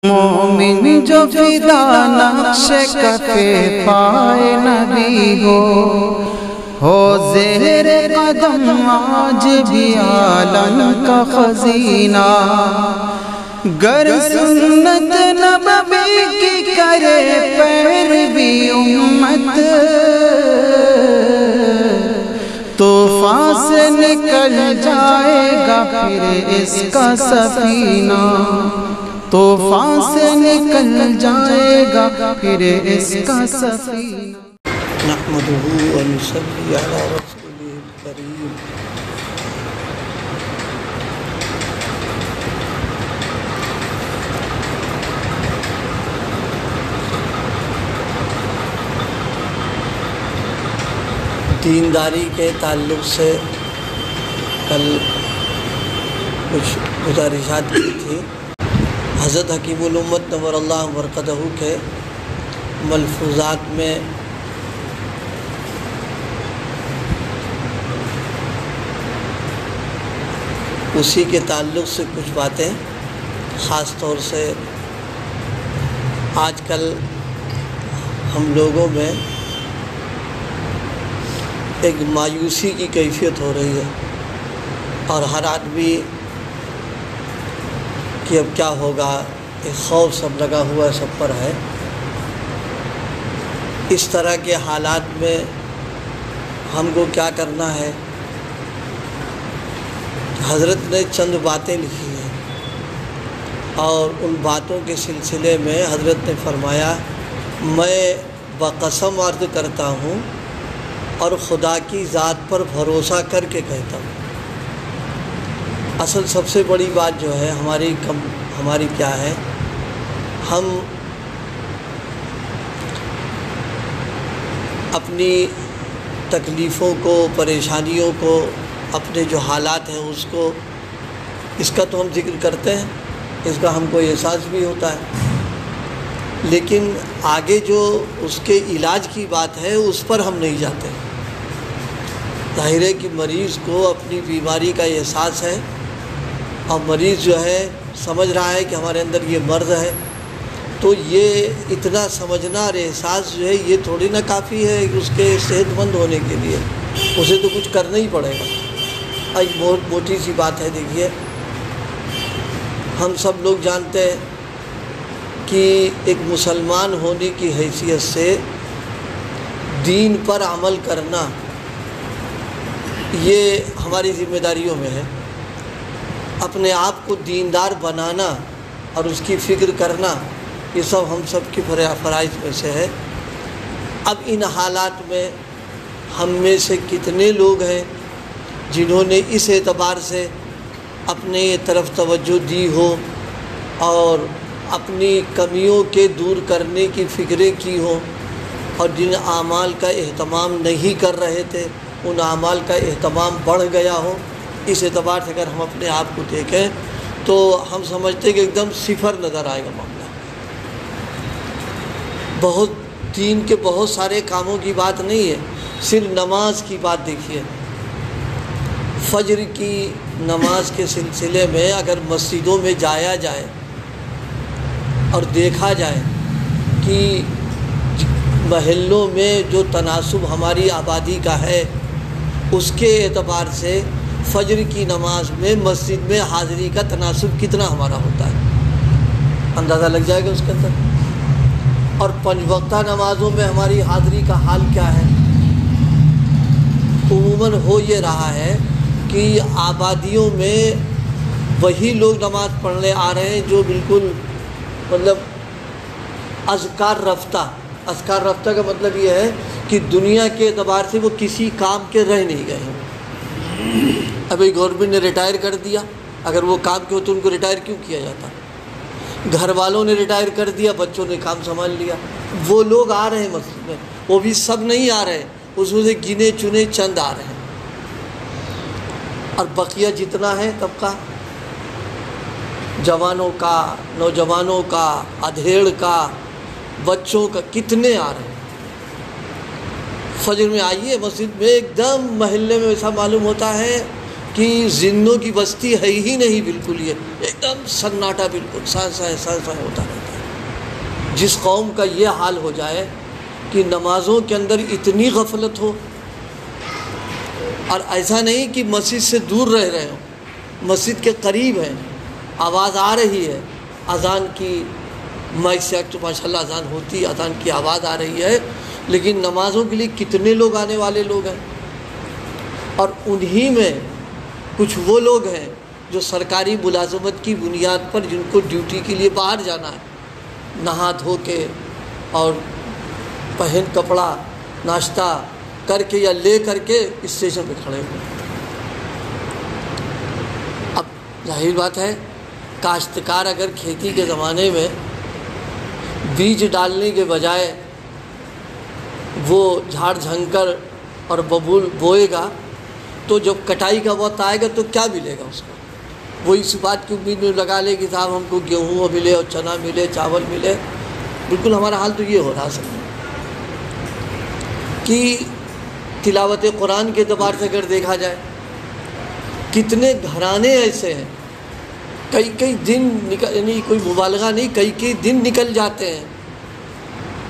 مومن جو فدا نقش کفے پائے نبی ہو زہر قدم آج بھی عالم کا خزینہ، گر سنت نبوی کی کرے پیروی امت، طوفان سے نکل جائے گا پھر اس کا سفینہ، طوفان سے نکل جائے گا پھر اس کا سفینہ۔ نحمدہ و نصلی علی رسولہ الکریم۔ دینداری کے تعلق سے کل کچھ گزارشات کی تھی۔ حضرت حکیم الامت نور اللہ برکتہ کے ملفوظات میں اسی کے تعلق سے کچھ باتیں، خاص طور سے آج کل ہم لوگوں میں ایک مایوسی کی کیفیت ہو رہی ہے، اور ہر آدمی کہ اب کیا ہوگا، ایک خوف سب لگا ہوا ہے، سب پر ہے۔ اس طرح کے حالات میں ہم کو کیا کرنا ہے؟ حضرت نے چند باتیں لکھی ہیں، اور ان باتوں کے سلسلے میں حضرت نے فرمایا، میں بقسم عرض کرتا ہوں اور خدا کی ذات پر بھروسہ کر کے کہتا ہوں۔ اصل سب سے بڑی بات جو ہے ہماری کیا ہے؟ ہم اپنی تکلیفوں کو، پریشانیوں کو، اپنے جو حالات ہیں اس کا تو ہم ذکر کرتے ہیں، اس کا ہم کو احساس بھی ہوتا ہے، لیکن آگے جو اس کے علاج کی بات ہے اس پر ہم نہیں جاتے۔ ظاہر ہے کہ مریض کو اپنی بیماری کا احساس ہے، اور مریض جو ہے سمجھ رہا ہے کہ ہمارے اندر یہ مرض ہے، تو یہ اتنا سمجھنا اور احساس جو ہے یہ تھوڑی نہ کافی ہے اس کے صحت مند ہونے کے لیے، اسے تو کچھ کرنا ہی پڑے گا۔ ایک بہت موٹی سی بات ہے، دیکھیے، ہم سب لوگ جانتے ہیں کہ ایک مسلمان ہونے کی حیثیت سے دین پر عمل کرنا یہ ہماری ذمہ داریوں میں ہے۔ اپنے آپ کو دیندار بنانا اور اس کی فکر کرنا، یہ سب ہم سب کی فرائض میں سے ہے۔ اب ان حالات میں ہم میں سے کتنے لوگ ہیں جنہوں نے اس اعتبار سے اپنے طرف توجہ دی ہو اور اپنی کمیوں کے دور کرنے کی فکریں کی ہوں، اور جن اعمال کا اہتمام نہیں کر رہے تھے ان اعمال کا اہتمام بڑھ گیا ہو۔ اس اعتبار سے اگر ہم اپنے آپ کو دیکھیں تو ہم سمجھتے ہیں کہ ایک دم صفر نظر آئے گا معاملہ۔ بہت دین کے بہت سارے کاموں کی بات نہیں ہے، صرف نماز کی بات دیکھیے۔ فجر کی نماز کے سلسلے میں اگر مسجدوں میں جایا جائے اور دیکھا جائے کہ محلوں میں جو تناسب ہماری آبادی کا ہے اس کے اعتبار سے فجر کی نماز میں مسجد میں حاضری کا تناسب کتنا ہمارا ہوتا ہے، اندازہ لگ جائے گا اس کے اندر۔ اور 5 وقتہ نمازوں میں ہماری حاضری کا حال کیا ہے؟ عموماً ہو یہ رہا ہے کہ آبادیوں میں وہی لوگ نماز پڑھنے آ رہے ہیں جو بالکل اذکار رفتہ کا مطلب یہ ہے کہ دنیا کے اعتبار سے وہ کسی کام کے رہ نہیں گئے ہیں۔ ابھی گورنمنٹ نے ریٹائر کر دیا، اگر وہ کام کے ہوتے ان کو ریٹائر کیوں کیا جاتا؟ گھر والوں نے ریٹائر کر دیا، بچوں نے کام سنبھال لیا۔ وہ لوگ آ رہے ہیں مسجد میں، وہ بھی سب نہیں آ رہے، اس میں سے گنے چنے چند آ رہے ہیں، اور بقیہ جتنا ہے طبقہ جوانوں کا، نوجوانوں کا، ادھیڑ کا، بچوں کا، کتنے آ رہے ہیں۔ فجر میں آئیے مسجد میں، ایک دم محلے میں ایسا معلوم ہوتا ہے کہ زندوں کی بستی ہے ہی نہیں، بالکل یہ ایک دم سناٹا، بالکل سا ہوتا رہتا ہے۔ جس قوم کا یہ حال ہو جائے کہ نمازوں کے اندر اتنی غفلت ہو، اور ایسا نہیں کہ مسجد سے دور رہ رہے ہوں، مسجد کے قریب ہیں، آواز آ رہی ہے اذان کی، مائک سے تو ماشاء اللہ اذان ہوتی، اذان کی آواز آ رہی ہے، لیکن نمازوں کے لیے کتنے لوگ آنے والے لوگ ہیں، اور انہی میں کچھ وہ لوگ ہیں جو سرکاری ملازمت کی بنیاد پر، جن کو ڈیوٹی کے لیے باہر جانا ہے، نہا دھو کے اور پہن کپڑا ناشتہ کر کے یا لے کر کے اسٹیشن پہ کھڑے ہوئے۔ اب ظاہر بات ہے، کاشتکار اگر کھیتی کے زمانے میں بیج ڈالنے کے بجائے وہ جھاڑ جھنکر اور ببول بوئے گا، تو جب کٹائی کا وقت آئے گا تو کیا ملے گا اس کو؟ وہ اس بات کی امید میں لگا لے کہ صاحب ہم کو گیہوں ملے اور چنا ملے، چاول ملے۔ بالکل ہمارا حال تو یہ ہو رہا ہے کہ تلاوت قرآن کے اعتبار سے اگر دیکھا جائے، کتنے گھرانے ایسے ہیں، کئی دن یعنی کوئی مبالغہ نہیں، کئی دن نکل جاتے ہیں،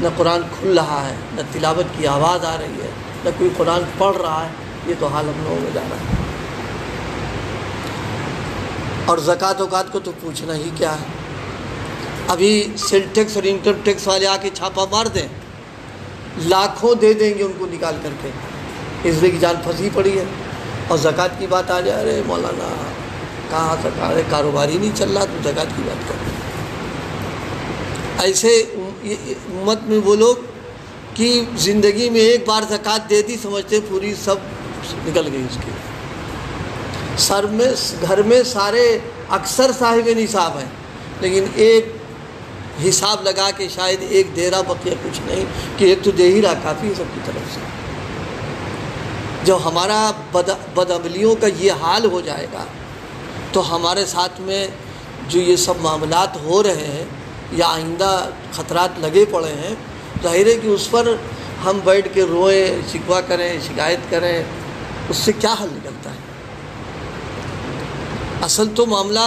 نہ قرآن کھل رہا ہے، نہ تلاوت کی آواز آ رہی ہے، نہ کوئی قرآن پڑھ رہا ہے۔ یہ تو حال ہم لوگوں میں جا رہا ہے۔ اور زکوٰۃ وکات کو تو پوچھنا ہی کیا ہے۔ ابھی سیل ٹیکس اور انکم ٹیکس والے آ کے چھاپا مار دیں، لاکھوں دے دیں گے ان کو نکال کر کے، اس لیے کی جان پھنسی پڑی ہے۔ اور زکوٰۃ کی بات آ جائے، ارے مولانا کہاں زکوٰۃ، کاروبار ہی نہیں چل رہا تو زکوٰۃ کی بات کر رہے ہیں۔ ایسے امت میں وہ لوگ کہ زندگی میں ایک بار زکوٰۃ دے دی، سمجھتے پوری سب نکل گئی اس کی۔ گھر میں سارے اکثر صاحب نصاب ہیں، لیکن ایک حساب لگا کے شاید ایک دے رہا، بقیہ کچھ نہیں، کہ ایک تو دے ہی رہا، کافی ہے سب کی طرف سے۔ جب ہمارا بدعملیوں کا یہ حال ہو جائے گا تو ہمارے ساتھ میں جو یہ سب معاملات ہو رہے ہیں یا آئندہ خطرات لگے پڑے ہیں، ظاہر ہے کہ اس پر ہم بیٹھ کے روئیں، شکوہ کریں، شکایت کریں، اس سے کیا حل نکلتا ہے؟ اصل تو معاملہ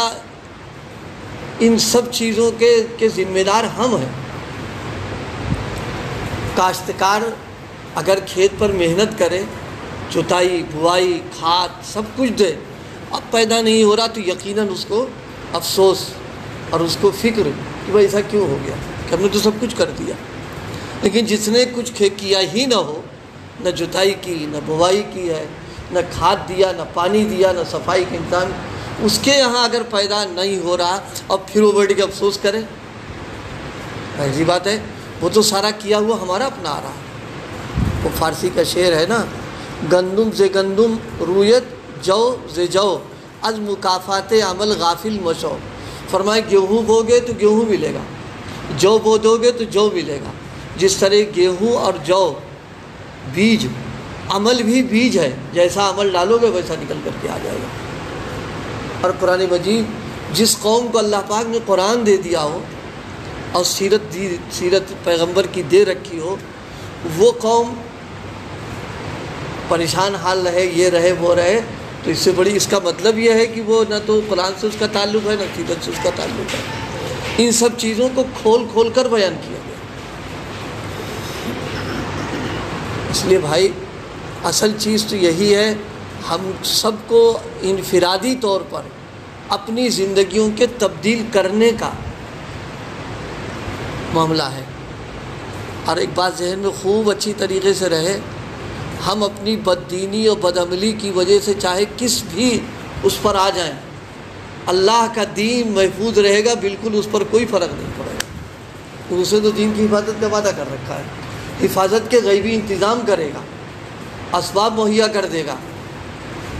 ان سب چیزوں کے ذمہ دار ہم ہیں۔ کاشتکار اگر کھیت پر محنت کرے، جتائی، بوائی، کھاد سب کچھ دے، اب پیدا نہیں ہو رہا تو یقیناً اس کو افسوس اور اس کو فکر کہ بھائی ایسا کیوں ہو گیا کہ ہم نے تو سب کچھ کر دیا۔ لیکن جس نے کچھ کیا ہی نہ ہو، نہ جتائی کی، نہ بوائی کی ہے، نہ کھاد دیا، نہ پانی دیا، نہ صفائی کا انتظام، اس کے یہاں اگر پیدا نہیں ہو رہا، اب پھر وہ بیٹھ کے افسوس کرے، ایسی بات ہے۔ وہ تو سارا کیا ہوا ہمارا اپنا آ رہا ہے۔ وہ فارسی کا شعر ہے نا، گندم ز گندم رویت جو ز جو از مکافات عمل غافل مشو۔ فرمائے گیہوں بو گے تو گیہوں ملے گا، جو بو دو گے تو جو ملے گا۔ جس طرح گیہوں اور جو بیج، عمل بھی بیج ہے، جیسا عمل ڈالو گے ویسا نکل کر کے آ جائے گا۔ اور قرآن مجید جس قوم کو اللہ پاک نے قرآن دے دیا ہو اور سیرت پیغمبر کی دے رکھی ہو، وہ قوم پریشان حال رہے، یہ رہے وہ رہے، تو اس سے بڑی اس کا مطلب یہ ہے کہ وہ نہ تو قرآن سے اس کا تعلق ہے، نہ سیرت سے اس کا تعلق ہے۔ ان سب چیزوں کو کھول کر بیان کیا گیا۔ اس لیے بھائی اصل چیز تو یہی ہے، ہم سب کو انفرادی طور پر اپنی زندگیوں کے تبدیل کرنے کا معاملہ ہے۔ اور ایک بات ذہن میں خوب اچھی طریقے سے رہے، ہم اپنی بددینی اور بدعملی کی وجہ سے چاہے کس بھی اس پر آ جائیں، اللہ کا دین محفوظ رہے گا، بالکل اس پر کوئی فرق نہیں پڑے گا۔ اسے تو دین کی حفاظت کا وعدہ کر رکھا ہے، حفاظت کے غیبی انتظام کرے گا، اسباب مہیا کر دے گا۔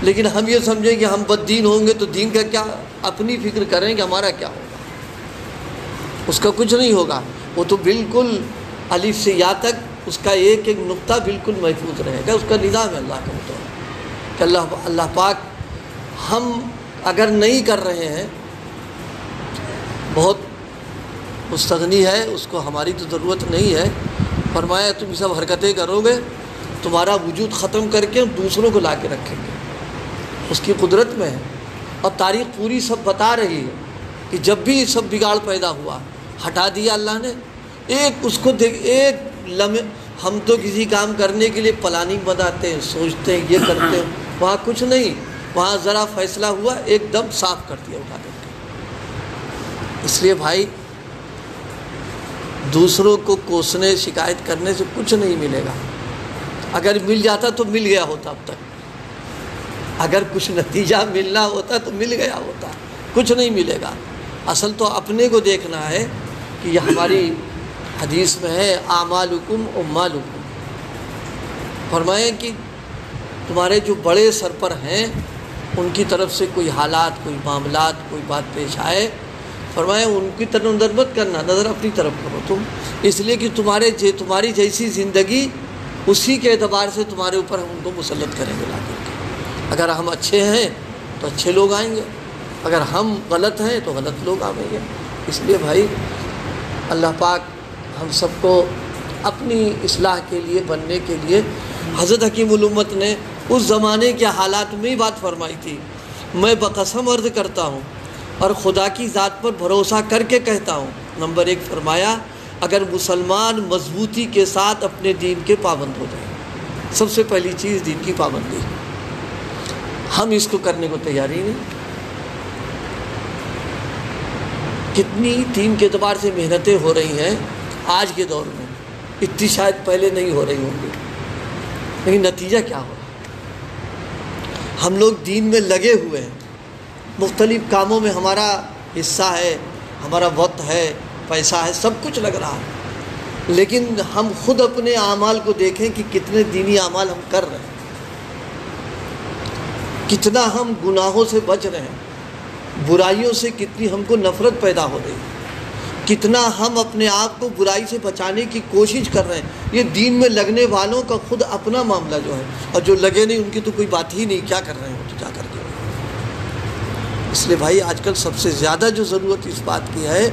لیکن ہم یہ سمجھیں کہ ہم بد دین ہوں گے تو دین کا کیا، اپنی فکر کریں کہ ہمارا کیا ہوگا، اس کا کچھ نہیں ہوگا۔ وہ تو بالکل الف سے یا تک اس کا ایک ایک نقطہ بالکل محفوظ رہے گا، اس کا نظام ہے اللہ کا مطابق کہ اللہ پاک ہم اگر نہیں کر رہے ہیں، بہت مستغنی ہے، اس کو ہماری تو ضرورت نہیں ہے۔ فرمایا تم سب حرکتیں کرو گے، تمہارا وجود ختم کر کے دوسروں کو لا کے رکھیں گے۔ اس کی قدرت میں ہے، اور تاریخ پوری سب بتا رہی ہے کہ جب بھی سب بگاڑ پیدا ہوا ہٹا دیا اللہ نے۔ ایک اس کو دیکھ، ایک لمحے ہم تو کسی کام کرنے کے لیے پلاننگ بناتے ہیں، سوچتے ہیں، یہ کرتے ہیں، وہاں کچھ نہیں، وہاں ذرا فیصلہ ہوا ایک دم صاف کر دیا اٹھا کر کے۔ اس لیے بھائی دوسروں کو کوسنے شکایت کرنے سے کچھ نہیں ملے گا، اگر مل جاتا تو مل گیا ہوتا اب تک، اگر کچھ نتیجہ ملنا ہوتا تو مل گیا ہوتا، کچھ نہیں ملے گا۔ اصل تو اپنے کو دیکھنا ہے کہ یہ ہماری حدیث میں ہے اعمالکم امالکم، فرمائیں کہ تمہارے جو بڑے سرپر ہیں ان کی طرف سے کوئی حالات، کوئی معاملات، کوئی بات پیش آئے، فرمائیں ان کی طرف نظر مت کرنا، نظر اپنی طرف کرو تم، اس لیے کہ تمہاری جیسی زندگی اسی کے اعتبار سے تمہارے اوپر ہم ان کو مسلط کریں گے لا کر کے۔ اگر ہم اچھے ہیں تو اچھے لوگ آئیں گے، اگر ہم غلط ہیں تو غلط لوگ آئیں گے۔ اس لیے بھائی اللہ پاک ہم سب کو اپنی اصلاح کے لیے، بننے کے لیے، حضرت حکیم الامت نے اس زمانے کے حالات میں ہی بات فرمائی تھی، میں بقسم عرض کرتا ہوں اور خدا کی ذات پر بھروسہ کر کے کہتا ہوں، نمبر 1 فرمایا اگر مسلمان مضبوطی کے ساتھ اپنے دین کے پابند ہو جائیں، سب سے پہلی چیز دین کی پابندی، ہم اس کو کرنے کو تیار ہی نہیں۔ کتنی دین کے اعتبار سے محنتیں ہو رہی ہیں آج کے دور میں، اتنی شاید پہلے نہیں ہو رہی ہوں گی، لیکن نتیجہ کیا ہو رہا ہے؟ ہم لوگ دین میں لگے ہوئے ہیں، مختلف کاموں میں ہمارا حصہ ہے، ہمارا وقت ہے، پیسہ ہے، سب کچھ لگ رہا ہے، لیکن ہم خود اپنے اعمال کو دیکھیں کہ کتنے دینی اعمال ہم کر رہے ہیں، کتنا ہم گناہوں سے بچ رہے ہیں، برائیوں سے کتنی ہم کو نفرت پیدا ہو رہی ہے، کتنا ہم اپنے آپ کو برائی سے بچانے کی کوشش کر رہے ہیں۔ یہ دین میں لگنے والوں کا خود اپنا معاملہ جو ہے، اور جو لگے نہیں ان کی تو کوئی بات ہی نہیں، کیا کر رہے ہیں تو جا کر کے۔ اس لیے بھائی آج کل سب سے زیادہ جو ضرورت اس بات کی ہے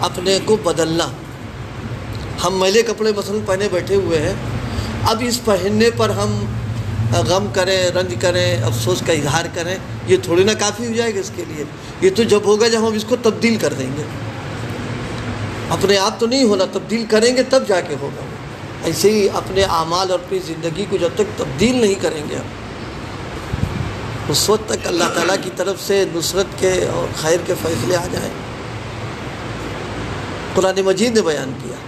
اپنے کو بدلنا۔ ہم میلے کپڑے مثلا پہنے بیٹھے ہوئے ہیں، اب اس پہننے پر ہم غم کریں، رنج کریں، افسوس کا اظہار کریں، یہ تھوڑی نہ کافی ہو جائے گا اس کے لیے۔ یہ تو جب ہوگا جب ہم اس کو تبدیل کر دیں گے، اپنے آپ تو نہیں ہونا، تبدیل کریں گے تب جا کے ہوگا۔ ایسے ہی اپنے اعمال اور اپنی زندگی کو جب تک تبدیل نہیں کریں گے اس وقت تک اللہ تعالیٰ کی طرف سے نصرت کے اور خیر کے فیصلے آ جائیں۔ قرآن مجید نے بیان کیا،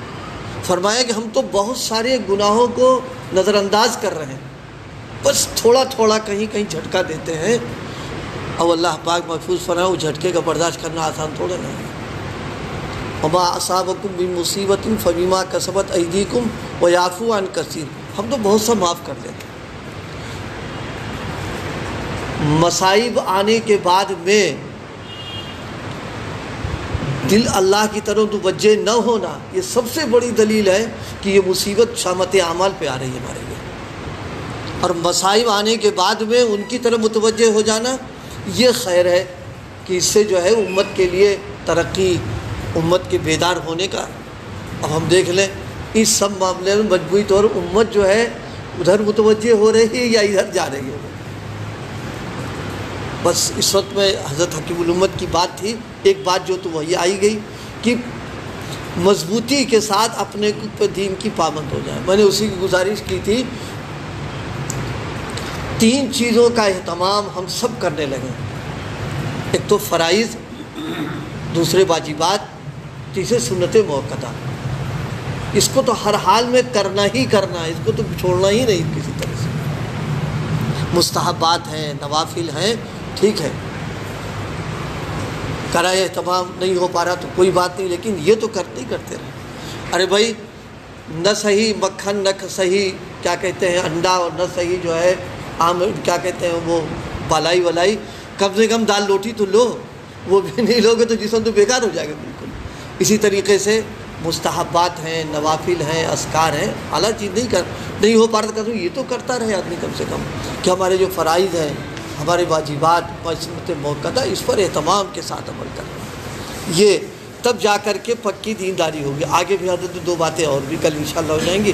فرمایا کہ ہم تو بہت سارے گناہوں کو نظر انداز کر رہے ہیں، بس تھوڑا تھوڑا کہیں کہیں جھٹکا دیتے ہیں، اور اللہ پاک محفوظ فرمائے وہ جھٹکے کا برداشت کرنا آسان تھوڑا نہیں ہے۔ وما اصابکم من مصیبت فبما کسبت ایدیکم ویعفو عن کثیر، ہم تو بہت سا معاف کر دیتے ہیں۔ مصائب آنے کے بعد میں دل اللہ کی طرف متوجہ نہ ہونا، یہ سب سے بڑی دلیل ہے کہ یہ مصیبت شامت اعمال پہ آ رہی ہے ہمارے لیے، اور مصائب آنے کے بعد میں ان کی طرف متوجہ ہو جانا یہ خیر ہے کہ اس سے جو ہے امت کے لیے ترقی، امت کے بیدار ہونے کا۔ اب ہم دیکھ لیں اس سب معاملے میں مجموعی طور امت جو ہے ادھر متوجہ ہو رہی ہے یا ادھر جا رہی ہے۔ بس اس وقت میں حضرت حکیم الامت کی بات تھی، ایک بات جو تو وہی آئی گئی کہ مضبوطی کے ساتھ اپنے دین کی پابند ہو جائیں۔ میں نے اسی کی گزارش کی تھی، 3 چیزوں کا اہتمام ہم سب کرنے لگے، ایک تو فرائض، دوسرے واجبات، تیسرے سنت موقتہ۔ اس کو تو ہر حال میں کرنا ہی کرنا ہے، اس کو تو چھوڑنا ہی نہیں کسی طرح سے۔ مستحبات ہیں، نوافل ہیں، ٹھیک ہے، کرائے اہتمام نہیں ہو پا رہا تو کوئی بات نہیں، لیکن یہ تو کرتے ہی کرتے رہے۔ ارے بھائی نہ صحیح مکھن، نہ صحیح کیا کہتے ہیں انڈا، اور نہ صحیح جو ہے عام کیا کہتے ہیں وہ بالائی ولائی، کم سے کم دال روٹی تو لو، وہ بھی نہیں لوگے تو جسم تو بیکار ہو جائے گا بالکل۔ اسی طریقے سے مستحبات ہیں، نوافل ہیں، اذکار ہیں، اعلیٰ چیز نہیں ہو پا رہا تو یہ تو کرتا رہے آدمی کم سے کم، کہ ہمارے جو فرائض ہیں، ہمارے واجبات، سنت موقتہ، اس پر اہتمام کے ساتھ عمل کرنا، یہ تب جا کر کے پکی دینداری ہوگی۔ آگے بھی حضرت 2 باتیں اور بھی کل انشاءاللہ ہو جائیں گی۔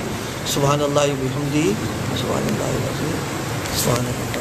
سبحان اللہ و بحمدہ، سبحان اللہ العظیم، سبحان اللہ۔